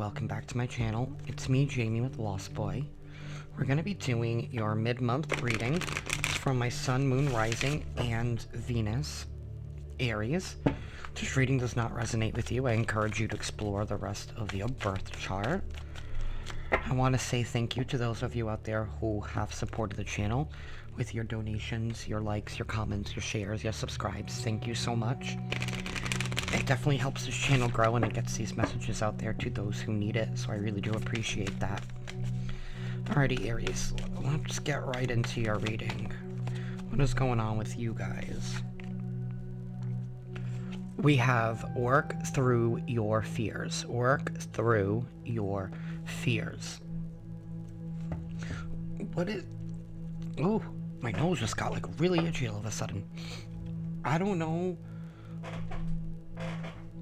welcome back to my channel. It's me, Jamie with Lost Boy. We're going to be doing your mid-month reading. It's from my Sun, Moon, Rising, and Venus, Aries. If this reading does not resonate with you, I encourage you to explore the rest of your birth chart. I want to say thank you to those of you out there who have supported the channel with your donations, your likes, your comments, your shares, your subscribes. Thank you so much. It definitely helps this channel grow and it gets these messages out there to those who need it, so I really do appreciate that. Alrighty, Aries, let's get right into your reading. What is going on with you guys? We have work through your fears. Work through your fears. What is... Oh, my nose just got like really itchy all of a sudden. I don't know.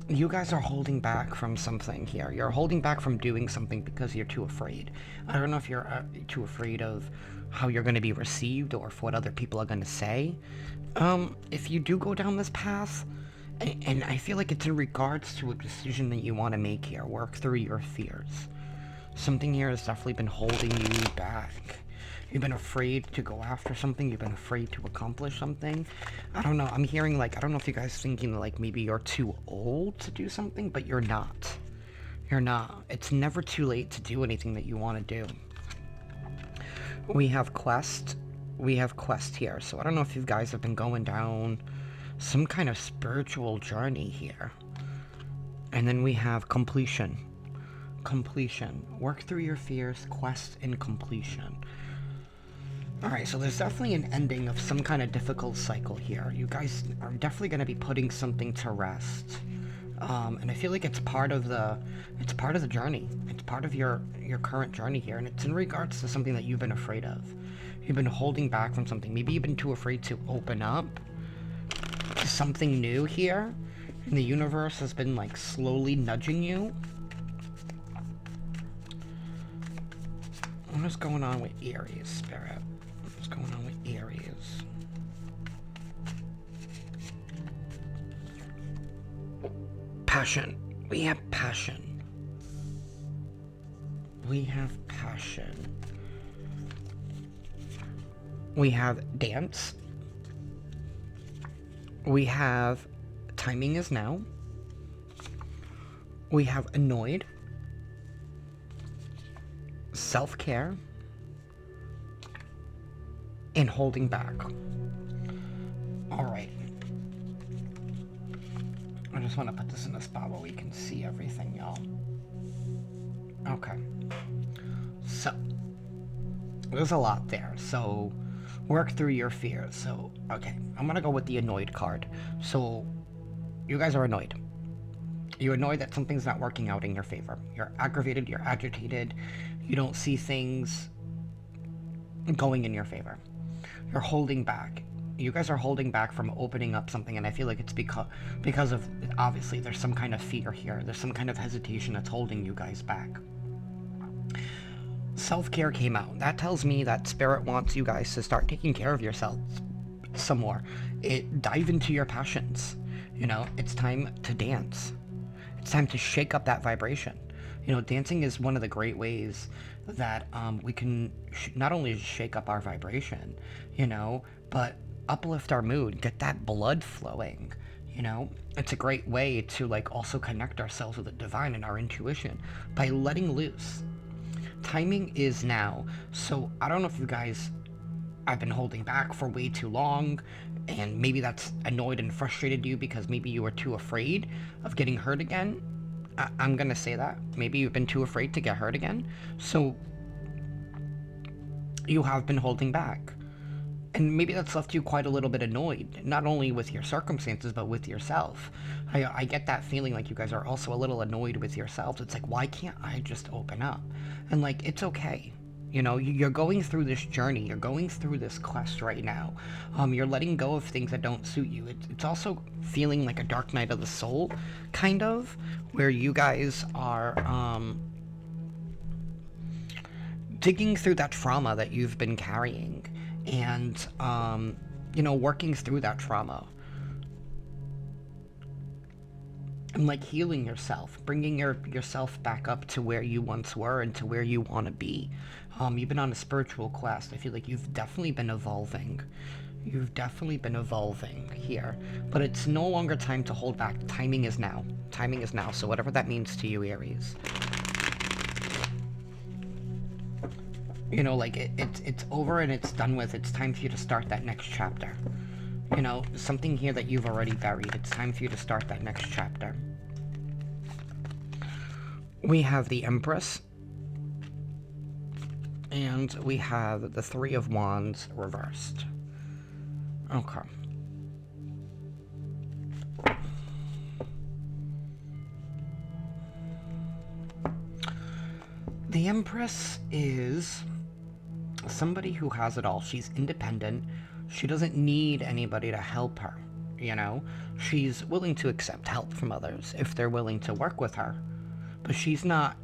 You guys are holding back from something here. You're holding back from doing something because you're too afraid. I don't know if you're too afraid of how you're going to be received or for what other people are going to say. If you do go down this path, and I feel like it's in regards to a decision that you want to make here, work through your fears. Something here has definitely been holding you back. You've been afraid to go after something. You've been afraid to accomplish something. I don't know. I'm hearing like, I don't know if you guys thinking like maybe you're too old to do something, but you're not. You're not. It's never too late to do anything that you want to do. We have quest. We have quest here. So I don't know if you guys have been going down some kind of spiritual journey here. And then we have completion. Completion. Work through your fears, quest, and completion. Alright, so there's definitely an ending of some kind of difficult cycle here. You guys are definitely going to be putting something to rest. And I feel like it's part of the journey. It's part of your current journey here, and it's in regards to something that you've been afraid of. You've been holding back from something. Maybe you've been too afraid to open up to something new here, and the universe has been like slowly nudging you. What is going on with Aries, Spirit? What's going on with Aries? Passion. We have passion. We have passion. We have dance. We have timing is now. We have annoyed. Self-care. And holding back. Alright. I just want to put this in a spot where we can see everything, y'all. Okay. So, there's a lot there. So, work through your fears. So, okay. I'm going to go with the annoyed card. So, you guys are annoyed. You're annoyed that something's not working out in your favor. You're aggravated, you're agitated. You don't see things going in your favor. You're holding back. You guys are holding back from opening up something, and I feel like it's because of, obviously, there's some kind of fear here. There's some kind of hesitation that's holding you guys back. Self-care came out. That tells me that Spirit wants you guys to start taking care of yourselves some more. Dive into your passions. You know, it's time to dance. It's time to shake up that vibration. You know, dancing is one of the great ways that we can not only shake up our vibration, you know, but uplift our mood, get that blood flowing, you know. It's a great way to like also connect ourselves with the divine and our intuition by letting loose. Timing is now. So I don't know if you guys have been holding back for way too long, and maybe that's annoyed and frustrated you because maybe you were too afraid of getting hurt again. I'm gonna say that. Maybe you've been too afraid to get hurt again. So you have been holding back. And maybe that's left you quite a little bit annoyed, not only with your circumstances, but with yourself. I get that feeling like you guys are also a little annoyed with yourselves. It's like, why can't I just open up? And like, it's okay. You know, you're going through this journey. You're going through this quest right now. You're letting go of things that don't suit you. It's also feeling like a dark night of the soul, kind of, where you guys are digging through that trauma that you've been carrying and, you know, working through that trauma. and like healing yourself, bringing yourself back up to where you once were and to where you want to be. You've been on a spiritual quest. I feel like you've definitely been evolving. You've definitely been evolving here, but it's no longer time to hold back. Timing is now. Timing is now. So whatever that means to you, Aries. You know, like it's over and it's done with. It's time for you to start that next chapter. You know, something here that you've already buried. It's time for you to start that next chapter. We have the Empress. And we have the Three of Wands reversed. Okay. The Empress is somebody who has it all. She's independent. She doesn't need anybody to help her, you know? She's willing to accept help from others if they're willing to work with her. But she's not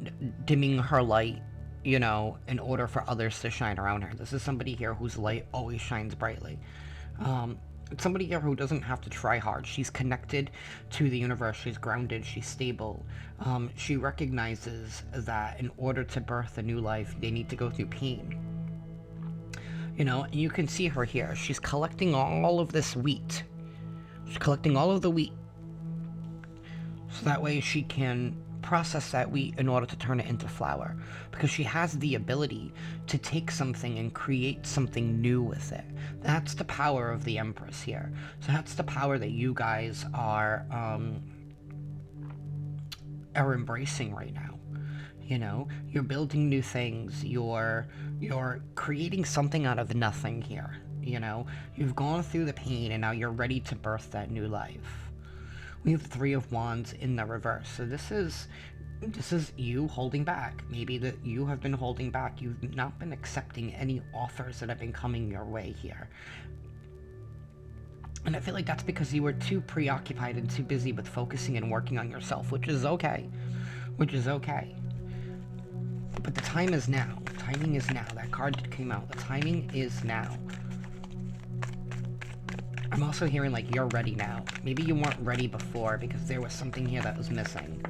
dimming her light, you know, in order for others to shine around her. This is somebody here whose light always shines brightly. It's somebody here who doesn't have to try hard. She's connected to the universe. She's grounded. She's stable. She recognizes that in order to birth a new life, they need to go through pain. You know, and you can see her here. She's collecting all of this wheat. She's collecting all of the wheat. So that way she can process that wheat in order to turn it into flour, because she has the ability to take something and create something new with it. That's the power of the Empress here. So that's the power that you guys are embracing right now. You know, you're building new things. You're creating something out of nothing here. You know, you've gone through the pain and now you're ready to birth that new life. We have the Three of Wands in the reverse. So this is you holding back. Maybe that you have been holding back. You've not been accepting any offers that have been coming your way here. And I feel like that's because you were too preoccupied and too busy with focusing and working on yourself, which is okay. Which is okay. But the time is now. Timing is now. That card came out. The timing is now. I'm also hearing like you're ready now. Maybe you weren't ready before because there was something here that was missing.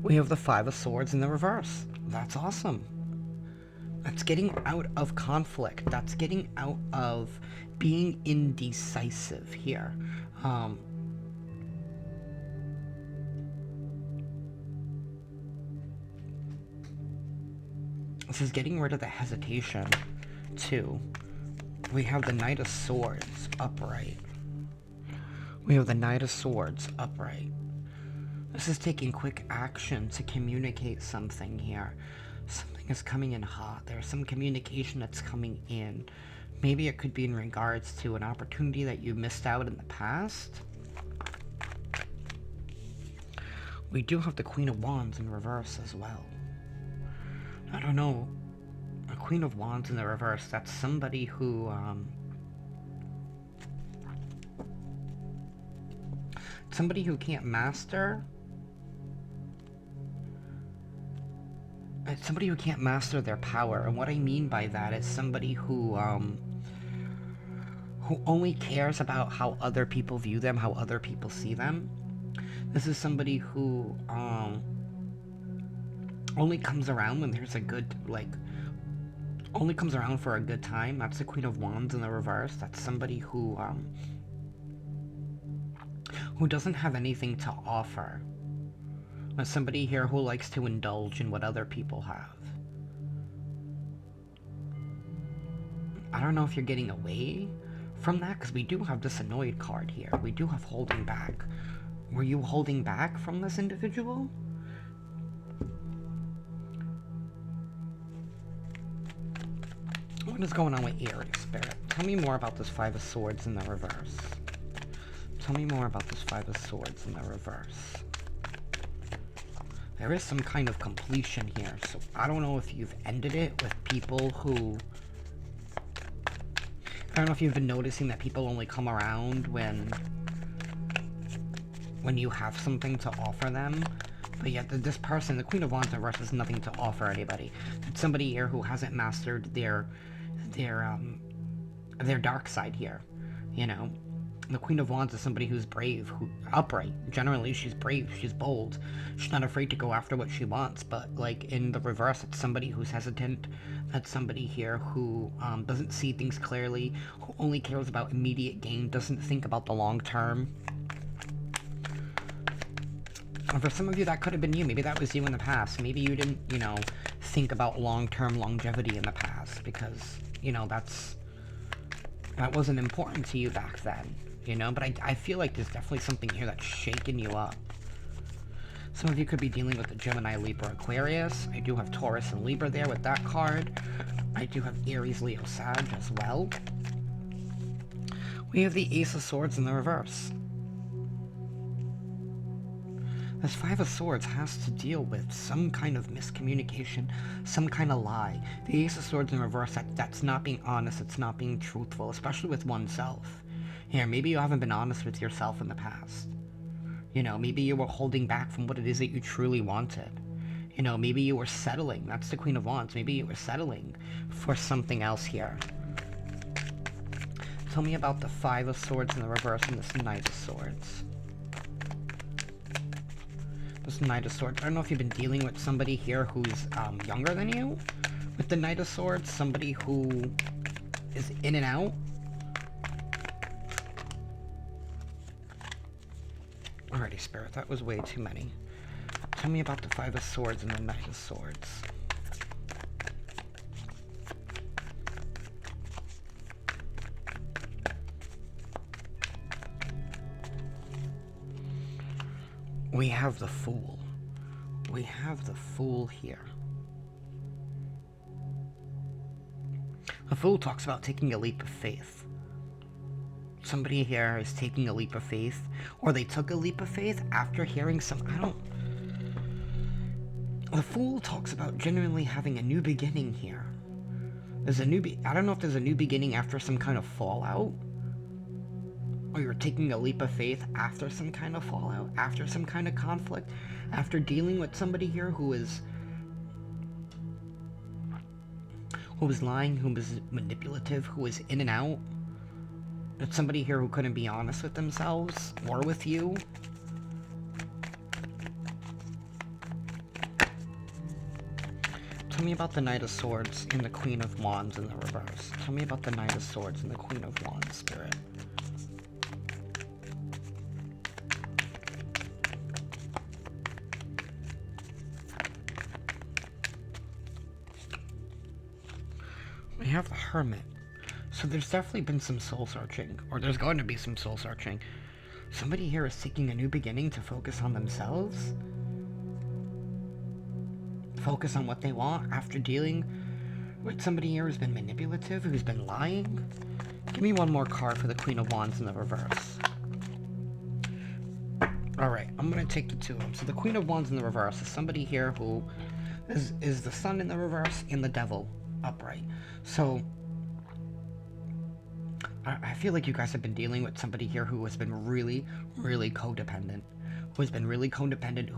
We have the Five of Swords in the reverse. That's awesome. That's getting out of conflict. That's getting out of being indecisive here. This is getting rid of the hesitation too. We have the Knight of Swords upright. We have the Knight of Swords upright. This is taking quick action to communicate something here. Something is coming in hot. There's some communication that's coming in. Maybe it could be in regards to an opportunity that you missed out in the past. We do have the Queen of Wands in reverse as well. I don't know. A Queen of Wands in the reverse, that's somebody who, somebody who can't master, it's somebody who can't master their power. And what I mean by that is somebody who only cares about how other people view them, how other people see them. This is somebody who, only comes around when there's a good, like, only comes around for a good time. That's the Queen of Wands in the reverse. That's somebody who doesn't have anything to offer. That's somebody here who likes to indulge in what other people have. I don't know if you're getting away from that, because we do have this annoyed card here. We do have holding back. Were you holding back from this individual? What is going on with Aries, Spirit? Tell me more about this Five of Swords in the reverse. Tell me more about this Five of Swords in the reverse. There is some kind of completion here, so I don't know if you've ended it with people who... I don't know if you've been noticing that people only come around when you have something to offer them. But yet this person, the Queen of Wands in reverse, has nothing to offer anybody. It's somebody here who hasn't mastered their dark side here, you know. The Queen of Wands is somebody who's brave, who upright. Generally, she's brave, she's bold. She's not afraid to go after what she wants. But like in the reverse, it's somebody who's hesitant. That's somebody here who doesn't see things clearly, who only cares about immediate gain, doesn't think about the long term. And for some of you, that could have been you. Maybe that was you in the past. Maybe you didn't, think about long-term longevity in the past because, that wasn't important to you back then. But I feel like there's definitely something here that's shaking you up. Some of you could be dealing with the Gemini, Libra, Aquarius. I do have Taurus and Libra there with that card. I do have Aries, Leo, Sag as well. We have the Ace of Swords in the reverse. This Five of Swords has to deal with some kind of miscommunication, some kind of lie. The Ace of Swords in reverse, that's not being honest, it's not being truthful, especially with oneself. Here, maybe you haven't been honest with yourself in the past. Maybe you were holding back from what it is that you truly wanted. Maybe you were settling. That's the Queen of Wands. Maybe you were settling for something else here. Tell me about the Five of Swords in the reverse and this Knight of Swords. This Knight of Swords. I don't know if you've been dealing with somebody here who's younger than you. With the Knight of Swords, somebody who is in and out. Alrighty, Spirit, that was way too many. Tell me about the Five of Swords and the Knight of Swords. We have the Fool. We have the Fool here. The Fool talks about taking a leap of faith. Somebody here is taking a leap of faith, or they took a leap of faith after hearing The Fool talks about genuinely having a new beginning here. There's a I don't know if there's a new beginning after some kind of fallout, or you're taking a leap of faith after some kind of fallout, after some kind of conflict, after dealing with somebody here who is lying, who was manipulative, who was in and out. It's somebody here who couldn't be honest with themselves or with you. Tell me about the Knight of Swords and the Queen of Wands in the reverse. Tell me about the Knight of Swords and the Queen of Wands, Spirit. We have the Hermit. So there's definitely been some soul searching, or there's going to be some soul searching. Somebody here is seeking a new beginning to focus on themselves. Focus on what they want after dealing with somebody here who's been manipulative, who's been lying. Give me one more card for the Queen of Wands in the reverse. Alright, I'm going to take the two of them. So the Queen of Wands in the reverse is somebody here who is the Sun in the reverse and the Devil upright. So I feel like you guys have been dealing with somebody here who has been really, really codependent. Who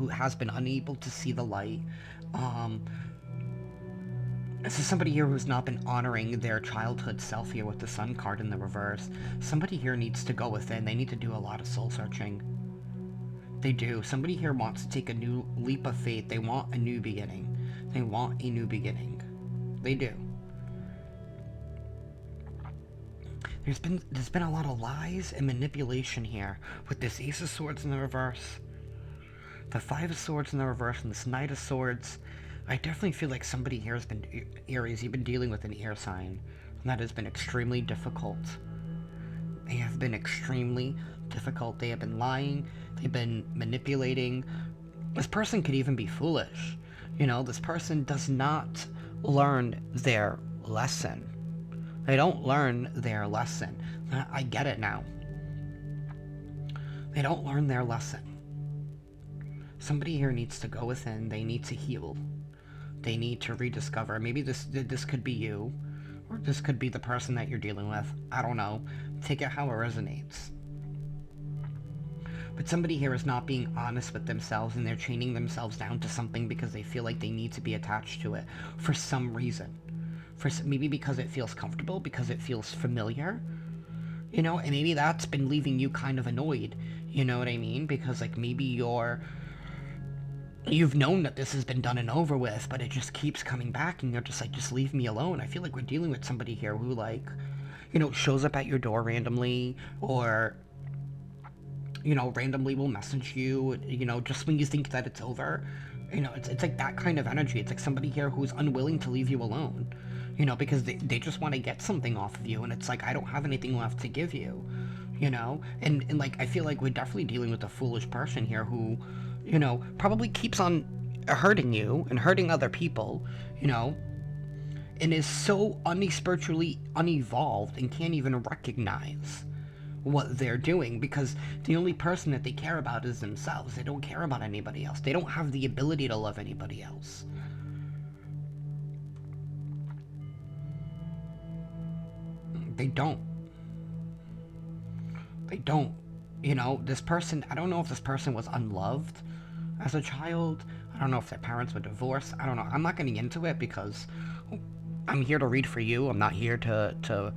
has been unable to see the light. This is somebody here who's not been honoring their childhood self here with the Sun card in the reverse. Somebody here needs to go within. They need to do a lot of soul searching. They do. Somebody here wants to take a new leap of faith. They want a new beginning. They want a new beginning. They do. There's been a lot of lies and manipulation here with this Ace of Swords in the reverse, the Five of Swords in the reverse, and this Knight of Swords. I definitely feel like somebody here has been, Aries, you've been dealing with an air sign, and that has been extremely difficult. They have been extremely difficult. They have been lying. They've been manipulating. This person could even be foolish. This person does not learn their lesson. They don't learn their lesson. I get it now. They don't learn their lesson. Somebody here needs to go within. They need to heal. They need to rediscover. Maybe this could be you, or this could be the person that you're dealing with. I don't know. Take it how it resonates. But somebody here is not being honest with themselves, and they're chaining themselves down to something because they feel like they need to be attached to it for some reason. Maybe because it feels comfortable, because it feels familiar. You know, and maybe that's been leaving you kind of annoyed. You know what I mean? Because, like, maybe you've known that this has been done and over with, but it just keeps coming back, and you're just like, just leave me alone. I feel like we're dealing with somebody here who, like, shows up at your door randomly, or, randomly will message you, just when you think that it's over. It's like that kind of energy. It's like somebody here who's unwilling to leave you alone, because they just want to get something off of you, and it's like, I don't have anything left to give you, and like, I feel like we're definitely dealing with a foolish person here who, probably keeps on hurting you and hurting other people, you know, and is so unspiritually unevolved and can't even recognize what they're doing, because the only person that they care about is themselves. They don't care about anybody else. They don't have the ability to love anybody else. They don't. They don't. This person, I don't know if this person was unloved as a child. I don't know if their parents were divorced. I don't know. I'm not getting into it because I'm here to read for you. I'm not here to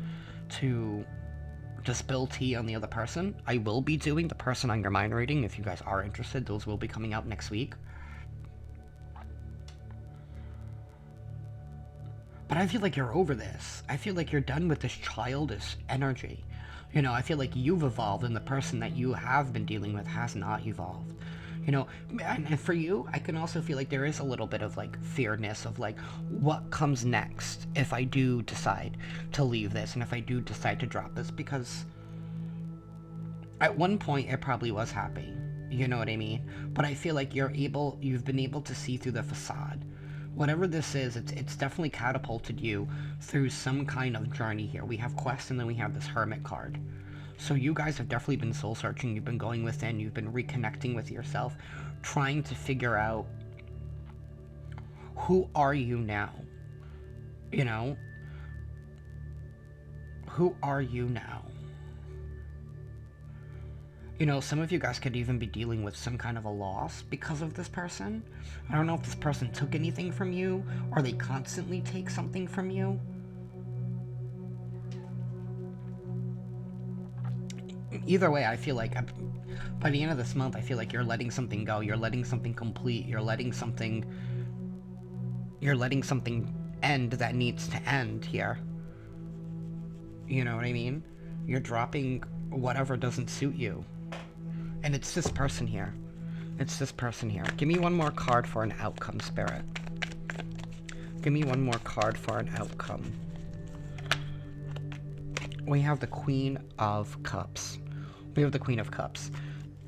spill tea on the other person. I will be doing the person on your mind reading if you guys are interested. Those will be coming out next week. But I feel like you're over this. I feel like you're done with this childish energy. I feel like you've evolved and the person that you have been dealing with has not evolved. And for you, I can also feel like there is a little bit of like fearness of like what comes next if I do decide to leave this and if I do decide to drop this, because at one point it probably was happy. You know what I mean? But I feel like you've been able to see through the facade. Whatever this is, it's definitely catapulted you through some kind of journey here. We have Quest and then we have this Hermit card. So you guys have definitely been soul searching. You've been going within. You've been reconnecting with yourself, trying to figure out who are you now. Who are you now? Some of you guys could even be dealing with some kind of a loss because of this person. I don't know if this person took anything from you or they constantly take something from you. Either way, I feel like by the end of this month, I feel like you're letting something go. You're letting something complete. You're letting something end that needs to end here. You know what I mean? You're dropping whatever doesn't suit you. And it's this person here. It's this person here. Give me one more card for an outcome, Spirit. Give me one more card for an outcome. We have the Queen of Cups. We have the Queen of Cups.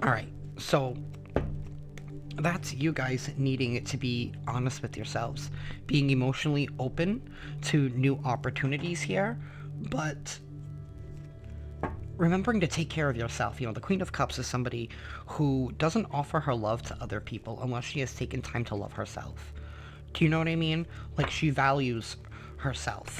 Alright, so that's you guys needing to be honest with yourselves. Being emotionally open to new opportunities here, but remembering to take care of yourself. The Queen of Cups is somebody who doesn't offer her love to other people unless she has taken time to love herself. Do you know what I mean? Like, she values herself.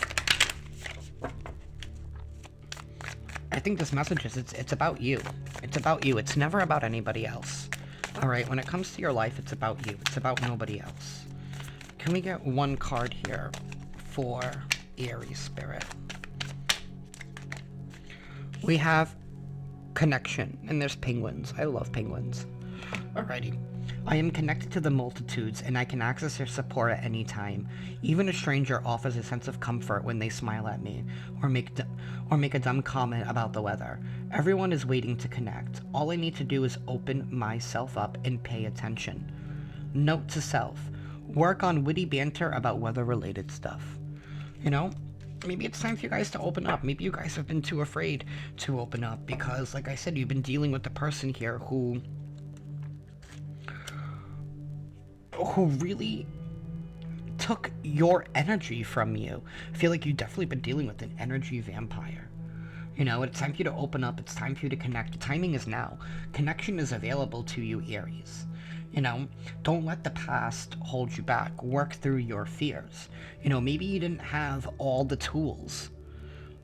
I think this message is, it's about you. It's about you. It's never about anybody else. Alright, when it comes to your life, it's about you. It's about nobody else. Can we get one card here for Aries, Spirit? We have connection, and there's penguins. I love penguins. Alrighty. I am connected to the multitudes, and I can access their support at any time. Even a stranger offers a sense of comfort when they smile at me, or make a dumb comment about the weather. Everyone is waiting to connect. All I need to do is open myself up and pay attention. Note to self: work on witty banter about weather-related stuff. Maybe it's time for you guys to open up. Maybe you guys have been too afraid to open up because, like I said, you've been dealing with the person here who really took your energy from you. I feel like you've definitely been dealing with an energy vampire. It's time for you to open up. It's time for you to connect. Timing is now. Connection is available to you, Aries. Don't let the past hold you back. Work through your fears. Maybe you didn't have all the tools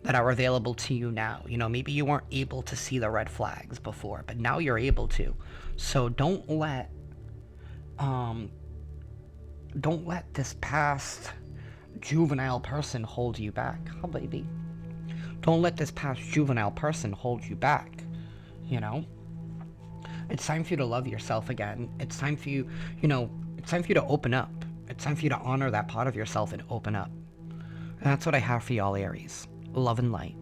that are available to you now. Maybe you weren't able to see the red flags before, but now you're able to. So don't let this past juvenile person hold you back. Oh, baby. Don't let this past juvenile person hold you back, you know? It's time for you to love yourself again. It's time for you, it's time for you to open up. It's time for you to honor that part of yourself and open up. And that's what I have for y'all, Aries. Love and light.